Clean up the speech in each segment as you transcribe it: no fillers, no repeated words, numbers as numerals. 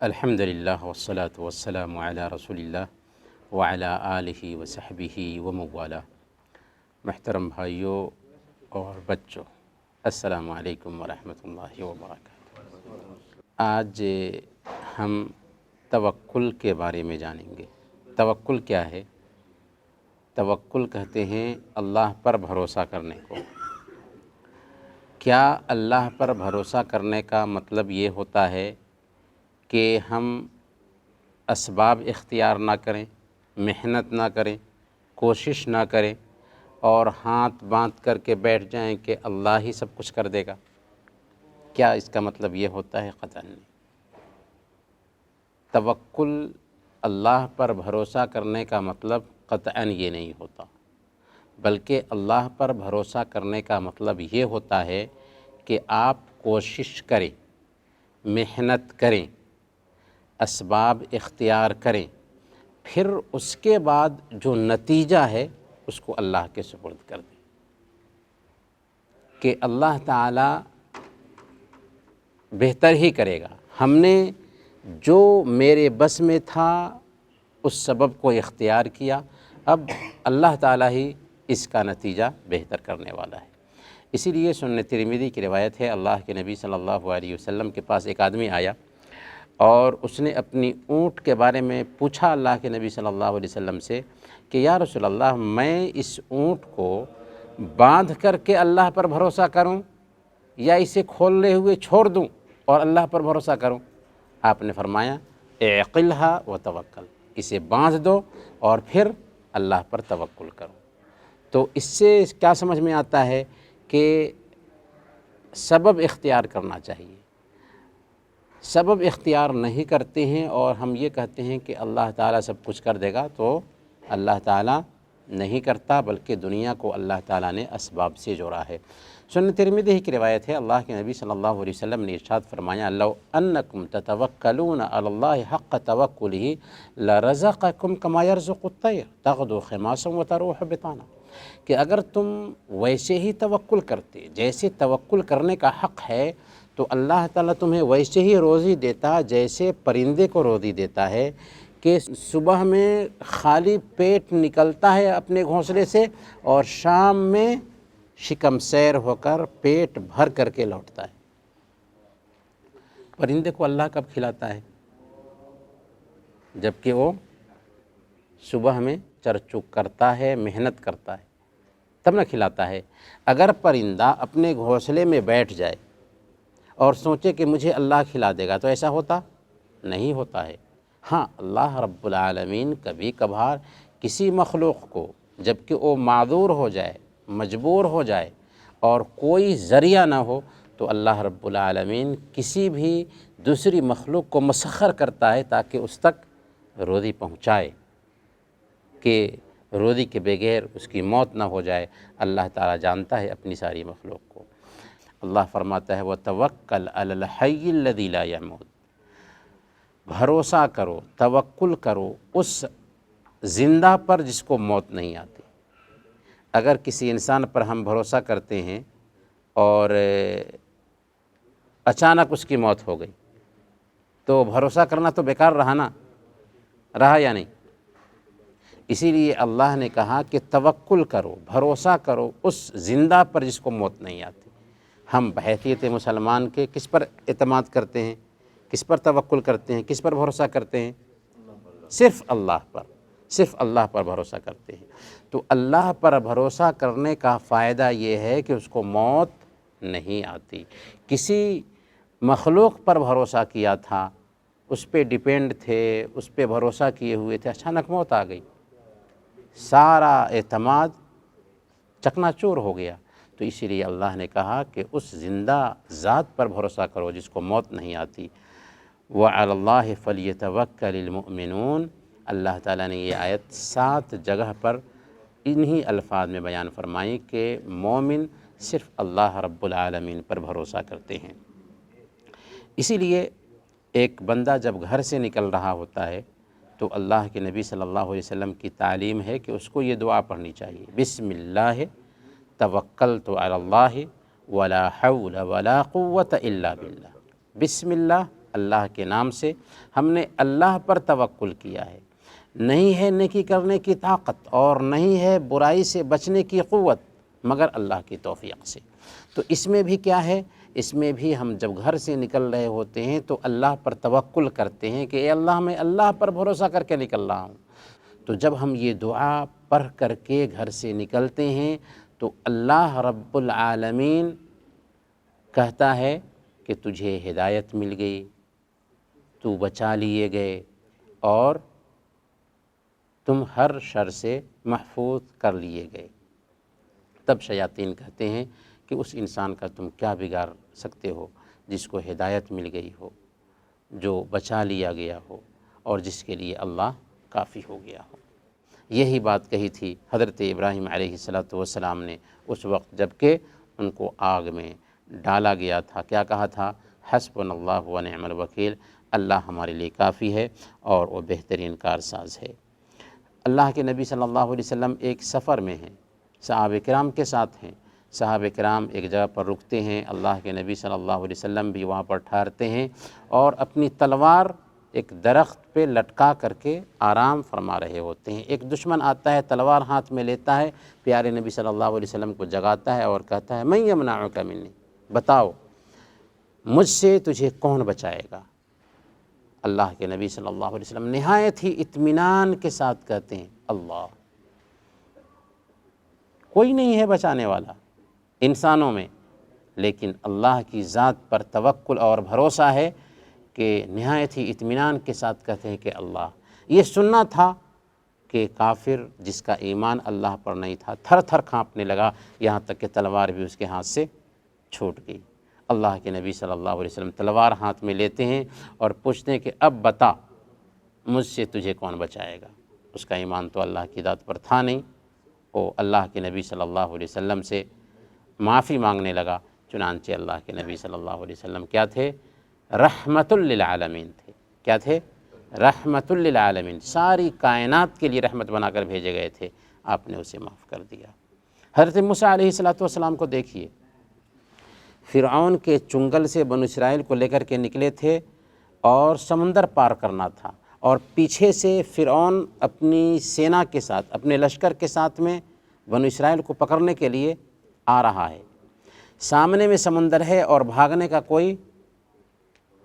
الحمدللہ والصلاة والسلام علی رسول اللہ وعلی آلہ وصحبہ وموالا۔ محترم بھائیوں اور بچوں، السلام علیکم ورحمۃ اللہ وبرکاتہ۔ آج ہم توکل کے بارے میں جانیں گے۔ توکل کیا ہے؟ توکل کہتے ہیں اللہ پر بھروسہ کرنے کو۔ کیا اللہ پر بھروسہ کرنے کا مطلب یہ ہوتا ہے کہ ہم اسباب اختیار نہ کریں، محنت نہ کریں، کوشش نہ کریں اور ہاتھ باندھ کر کے بیٹھ جائیں کہ اللہ ہی سب کچھ کر دے گا؟ کیا اس کا مطلب یہ ہوتا ہے؟ قطعاً نہیں۔ توکل اللہ پر بھروسہ کرنے کا مطلب قطعاً یہ نہیں ہوتا، بلکہ اللہ پر بھروسہ کرنے کا مطلب یہ ہوتا ہے کہ آپ کوشش کریں، محنت کریں، اسباب اختیار کریں، پھر اس کے بعد جو نتیجہ ہے اس کو اللہ کے سپرد کر دیں کہ اللہ تعالیٰ بہتر ہی کرے گا۔ ہم نے جو میرے بس میں تھا اس سبب کو اختیار کیا، اب اللہ تعالیٰ ہی اس کا نتیجہ بہتر کرنے والا ہے۔ اسی لیے سنن ترمذی کی روایت ہے، اللہ کے نبی صلی اللہ علیہ وسلم کے پاس ایک آدمی آیا اور اس نے اپنی اونٹ کے بارے میں پوچھا اللہ کے نبی صلی اللہ علیہ وسلم سے کہ یا رسول اللہ، میں اس اونٹ کو باندھ کر کے اللہ پر بھروسہ کروں یا اسے کھولے ہوئے چھوڑ دوں اور اللہ پر بھروسہ کروں؟ آپ نے فرمایا اعقلھا وتوکل، اسے باندھ دو اور پھر اللہ پر توکل کرو۔ تو اس سے کیا سمجھ میں آتا ہے کہ سبب اختیار کرنا چاہیے۔ سبب اختیار نہیں کرتے ہیں اور ہم یہ کہتے ہیں کہ اللہ تعالیٰ سب کچھ کر دے گا، تو اللہ تعالیٰ نہیں کرتا، بلکہ دنیا کو اللہ تعالیٰ نے اسباب سے جوڑا ہے۔ سنن ترمذی کی روایت ہے، اللہ کے نبی صلی اللہ علیہ وسلم نے ارشاد فرمایا لو انکم تتوکلون علی اللہ حق توکلہ لرزقکم کما یرزق الطیر تغدو خماصا وتروح بطانا، کہ اگر تم ویسے ہی توکل کرتے جیسے توکل کرنے کا حق ہے تو اللہ تعالیٰ تمہیں ویسے ہی روزی دیتا جیسے پرندے کو روزی دیتا ہے کہ صبح میں خالی پیٹ نکلتا ہے اپنے گھونسلے سے اور شام میں شکم سیر ہو کر پیٹ بھر کر کے لوٹتا ہے۔ پرندے کو اللہ کب کھلاتا ہے؟ جبکہ وہ صبح میں چر چگ کرتا ہے، محنت کرتا ہے، تب نہ کھلاتا ہے۔ اگر پرندہ اپنے گھونسلے میں بیٹھ جائے اور سوچے کہ مجھے اللہ کھلا دے گا تو ایسا ہوتا نہیں ہوتا ہے۔ ہاں، اللہ رب العالمین کبھی کبھار کسی مخلوق کو جبکہ وہ معذور ہو جائے، مجبور ہو جائے اور کوئی ذریعہ نہ ہو تو اللہ رب العالمین کسی بھی دوسری مخلوق کو مسخر کرتا ہے تاکہ اس تک روزی پہنچائے، کہ روزی کے بغیر اس کی موت نہ ہو جائے۔ اللہ تعالیٰ جانتا ہے اپنی ساری مخلوق کو۔ اللہ فرماتا ہے وَتَوَكَّلْ عَلَى الْحَيِّ الَّذِي لَا يَمُوتُ، بھروسہ کرو، توکل کرو اس زندہ پر جس کو موت نہیں آتی۔ اگر کسی انسان پر ہم بھروسہ کرتے ہیں اور اچانک اس کی موت ہو گئی تو بھروسہ کرنا تو بیکار رہا نا، رہا یا نہیں؟ اسی لیے اللہ نے کہا کہ توکل کرو، بھروسہ کرو اس زندہ پر جس کو موت نہیں آتی۔ ہم بحیثیت مسلمان کے کس پر اعتماد کرتے ہیں، کس پر توکل کرتے ہیں، کس پر بھروسہ کرتے ہیں؟ صرف اللہ پر، صرف اللہ پر بھروسہ کرتے ہیں۔ تو اللہ پر بھروسہ کرنے کا فائدہ یہ ہے کہ اس کو موت نہیں آتی۔ کسی مخلوق پر بھروسہ کیا تھا، اس پہ ڈیپینڈ تھے، اس پہ بھروسہ کیے ہوئے تھے، اچانک موت آ گئی، سارا اعتماد چکنا چور ہو گیا۔ تو اسی لیے اللہ نے کہا کہ اس زندہ ذات پر بھروسہ کرو جس کو موت نہیں آتی۔ وَعَلَى اللَّهِ فَلْيَتَوَكَّلِ الْمُؤْمِنُونَ، اللہ تعالیٰ نے یہ آیت 7 جگہ پر انہی الفاظ میں بیان فرمائی کہ مومن صرف اللہ رب العالمین پر بھروسہ کرتے ہیں۔ اسی لیے ایک بندہ جب گھر سے نکل رہا ہوتا ہے تو اللہ کے نبی صلی اللہ علیہ وسلم کی تعلیم ہے کہ اس کو یہ دعا پڑھنی چاہیے، بسم اللہ توکلت علی اللہ ولا حول ولا قوت الا باللہ۔ بسم اللہ اللہ کے نام سے، ہم نے اللہ پر توکل کیا ہے، نہیں ہے نیکی کرنے کی طاقت اور نہیں ہے برائی سے بچنے کی قوت مگر اللہ کی توفیق سے۔ تو اس میں بھی کیا ہے، اس میں بھی ہم جب گھر سے نکل رہے ہوتے ہیں تو اللہ پر توکل کرتے ہیں کہ اے اللہ، میں اللہ پر بھروسہ کر کے نکل رہا ہوں۔ تو جب ہم یہ دعا پڑھ کر کے گھر سے نکلتے ہیں تو اللہ رب العالمین کہتا ہے کہ تجھے ہدایت مل گئی، تو بچا لیے گئے اور تم ہر شر سے محفوظ کر لیے گئے۔ تب شیاطین کہتے ہیں کہ اس انسان کا تم کیا بگاڑ سکتے ہو جس کو ہدایت مل گئی ہو، جو بچا لیا گیا ہو اور جس کے لیے اللہ کافی ہو گیا ہو۔ یہی بات کہی تھی حضرت ابراہیم علیہ السلام نے اس وقت جب کہ ان کو آگ میں ڈالا گیا تھا۔ کیا کہا تھا؟ حسبنا اللہ و نعم الوکیل، اللہ ہمارے لیے کافی ہے اور وہ بہترین کارساز ہے۔ اللہ کے نبی صلی اللہ علیہ وسلم ایک سفر میں ہیں، صحابہ کرام کے ساتھ ہیں، صحابہ کرام ایک جگہ پر رکتے ہیں، اللہ کے نبی صلی اللہ علیہ وسلم بھی وہاں پر ٹھہرتے ہیں اور اپنی تلوار ایک درخت پہ لٹکا کر کے آرام فرما رہے ہوتے ہیں۔ ایک دشمن آتا ہے، تلوار ہاتھ میں لیتا ہے، پیارے نبی صلی اللہ علیہ وسلم کو جگاتا ہے اور کہتا ہے من یمنعک منی، بتاؤ مجھ سے تجھے کون بچائے گا؟ اللہ کے نبی صلی اللہ علیہ وسلم نہایت ہی اطمینان کے ساتھ کہتے ہیں اللہ، کوئی نہیں ہے بچانے والا انسانوں میں، لیکن اللہ کی ذات پر توکل اور بھروسہ ہے کہ نہایت ہی اطمینان کے ساتھ کہتے ہیں کہ اللہ۔ یہ سننا تھا کہ کافر جس کا ایمان اللہ پر نہیں تھا تھر تھر کانپنے لگا، یہاں تک کہ تلوار بھی اس کے ہاتھ سے چھوٹ گئی۔ اللہ کے نبی صلی اللہ علیہ وسلم تلوار ہاتھ میں لیتے ہیں اور پوچھتے ہیں کہ اب بتا مجھ سے تجھے کون بچائے گا؟ اس کا ایمان تو اللہ کی ذات پر تھا نہیں۔ وہ اللہ کے نبی صلی اللہ علیہ وسلم سے معافی مانگنے لگا، چنانچہ اللہ کے نبی صلی اللہ علیہ وسلم کیا تھے؟ رحمت للعالمین تھے۔ کیا تھے؟ رحمت للعالمین، ساری کائنات کے لیے رحمت بنا کر بھیجے گئے تھے، آپ نے اسے معاف کر دیا۔ حضرت موسیٰ علیہ السلام کو دیکھیے، فرعون کے چنگل سے بنو اسرائیل کو لے کر کے نکلے تھے اور سمندر پار کرنا تھا، اور پیچھے سے فرعون اپنی سینا کے ساتھ، اپنے لشکر کے ساتھ میں بنو اسرائیل کو پکڑنے کے لیے آ رہا ہے۔ سامنے میں سمندر ہے اور بھاگنے کا کوئی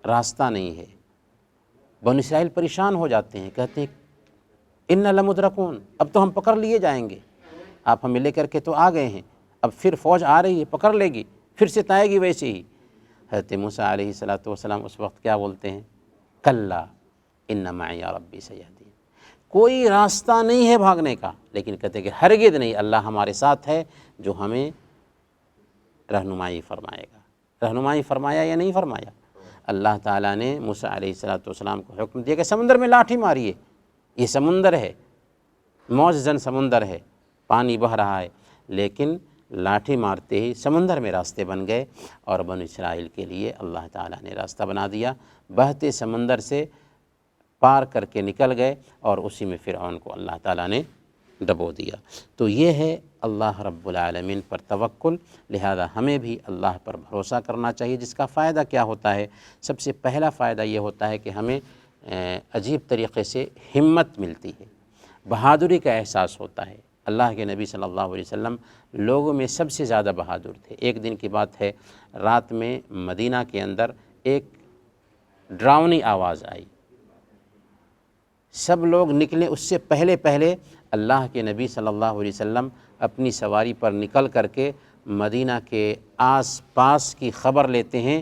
راستہ نہیں ہے۔ بنو اسرائیل پریشان ہو جاتے ہیں، کہتے ہیں اِنَّا لَمُدْرَكُونَ، اب تو ہم پکڑ لیے جائیں گے، آپ ہمیں لے کر کے تو آ گئے ہیں، اب پھر فوج آ رہی ہے پکڑ لے گی، پھر سے تائے گی ویسے ہی۔ حضرت موسیٰ علیہ السلام اس وقت کیا بولتے ہیں؟ کلا اِنَّ مَعِیَ رَبِّی سَیَہْدِینِ، کوئی راستہ نہیں ہے بھاگنے کا، لیکن کہتے ہیں کہ ہرگز نہیں، اللہ ہمارے ساتھ ہے جو ہمیں رہنمائی فرمائے گا۔ رہنمائی فرمایا یا نہیں فرمایا؟ اللہ تعالیٰ نے موسیٰ علیہ السلام کو حکم دیا کہ سمندر میں لاٹھی ماریے، یہ سمندر ہے، موج زن سمندر ہے، پانی بہہ رہا ہے، لیکن لاٹھی مارتے ہی سمندر میں راستے بن گئے اور بنو اسرائیل کے لیے اللہ تعالیٰ نے راستہ بنا دیا، بہتے سمندر سے پار کر کے نکل گئے اور اسی میں فرعون کو اللہ تعالیٰ نے ڈبو دیا۔ تو یہ ہے اللہ رب العالمین پر توکل، لہذا ہمیں بھی اللہ پر بھروسہ کرنا چاہیے، جس کا فائدہ کیا ہوتا ہے؟ سب سے پہلا فائدہ یہ ہوتا ہے کہ ہمیں عجیب طریقے سے ہمت ملتی ہے، بہادری کا احساس ہوتا ہے۔ اللہ کے نبی صلی اللہ علیہ وسلم لوگوں میں سب سے زیادہ بہادر تھے۔ ایک دن کی بات ہے، رات میں مدینہ کے اندر ایک ڈراؤنی آواز آئی، سب لوگ نکلے، اس سے پہلے اللہ کے نبی صلی اللہ علیہ وسلم اپنی سواری پر نکل کر کے مدینہ کے آس پاس کی خبر لیتے ہیں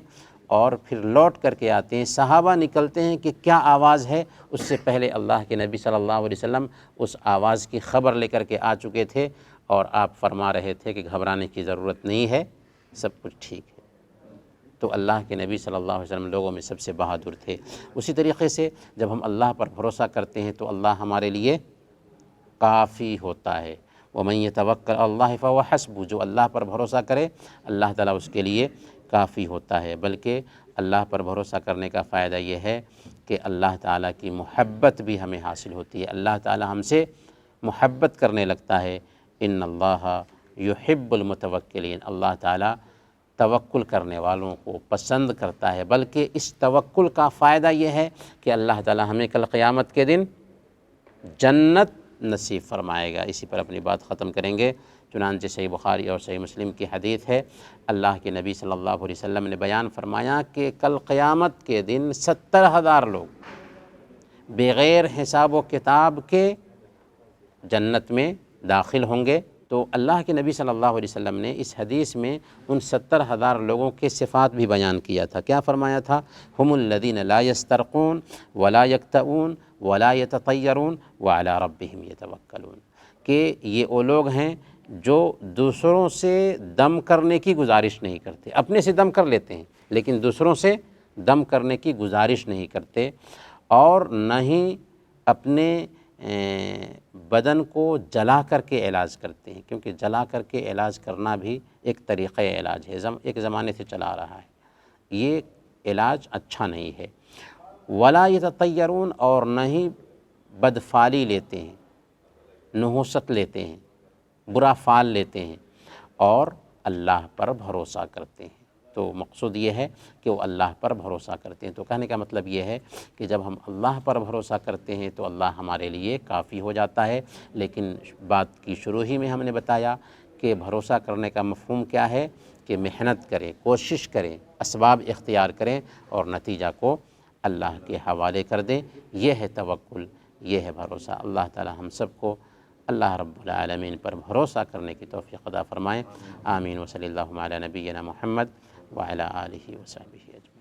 اور پھر لوٹ کر کے آتے ہیں۔ صحابہ نکلتے ہیں کہ کیا آواز ہے، اس سے پہلے اللہ کے نبی صلی اللہ علیہ وسلم اس آواز کی خبر لے کر کے آ چکے تھے اور آپ فرما رہے تھے کہ گھبرانے کی ضرورت نہیں ہے، سب کچھ ٹھیک ہے۔ تو اللہ کے نبی صلی اللہ علیہ وسلم لوگوں میں سب سے بہادر تھے۔ اسی طریقے سے جب ہم اللہ پر بھروسہ کرتے ہیں تو اللہ ہمارے لیے کافی ہوتا ہے۔ وَمَن يَتَوَكَّلْ عَلَى اللَّهِ فَهُوَ حَسْبُهُ، جو اللہ پر بھروسہ کرے اللہ تعالیٰ اس کے لیے کافی ہوتا ہے۔ بلکہ اللہ پر بھروسہ کرنے کا فائدہ یہ ہے کہ اللہ تعالیٰ کی محبت بھی ہمیں حاصل ہوتی ہے، اللہ تعالیٰ ہم سے محبت کرنے لگتا ہے۔ ان اللہ یحب المتوکلین، اللہ تعالیٰ توکل کرنے والوں کو پسند کرتا ہے، بلکہ اس توکل کا فائدہ یہ ہے کہ اللہ تعالی ہمیں کل قیامت کے دن جنت نصیب فرمائے گا۔ اسی پر اپنی بات ختم کریں گے۔ چنانچہ صحیح بخاری اور صحیح مسلم کی حدیث ہے، اللہ کے نبی صلی اللہ علیہ وسلم نے بیان فرمایا کہ کل قیامت کے دن 70,000 لوگ بغیر حساب و کتاب کے جنت میں داخل ہوں گے۔ تو اللہ کے نبی صلی اللہ علیہ وسلم نے اس حدیث میں ان 70,000 لوگوں کے صفات بھی بیان کیا تھا۔ کیا فرمایا تھا؟ ہم الذین لا یسترقون ولا یکتؤون ولا یتطیرون وعلی ربہم یتوکلون، کہ یہ وہ لوگ ہیں جو دوسروں سے دم کرنے کی گزارش نہیں کرتے، اپنے سے دم کر لیتے ہیں لیکن دوسروں سے دم کرنے کی گزارش نہیں کرتے، اور نہ ہی اپنے بدن کو جلا کر کے علاج کرتے ہیں، کیونکہ جلا کر کے علاج کرنا بھی ایک طریقہ علاج ہے، ایک زمانے سے چلا رہا ہے، یہ علاج اچھا نہیں ہے۔ ولا یتطیرون، اور نہ ہی بدفعلی لیتے ہیں، نحوست لیتے ہیں، برا فعل لیتے ہیں، اور اللہ پر بھروسہ کرتے ہیں۔ تو مقصود یہ ہے کہ وہ اللہ پر بھروسہ کرتے ہیں۔ تو کہنے کا مطلب یہ ہے کہ جب ہم اللہ پر بھروسہ کرتے ہیں تو اللہ ہمارے لیے کافی ہو جاتا ہے۔ لیکن بات کی شروع ہی میں ہم نے بتایا کہ بھروسہ کرنے کا مفہوم کیا ہے، کہ محنت کریں، کوشش کریں، اسباب اختیار کریں اور نتیجہ کو اللہ کے حوالے کر دیں۔ یہ ہے توکل، یہ ہے بھروسہ۔ اللہ تعالی ہم سب کو اللہ رب العالمین پر بھروسہ کرنے کی توفیق عطا فرمائیں۔ آمین۔ وصلی اللہ علی نبینا محمد وعلی آلہ وصحبہ اجمعین۔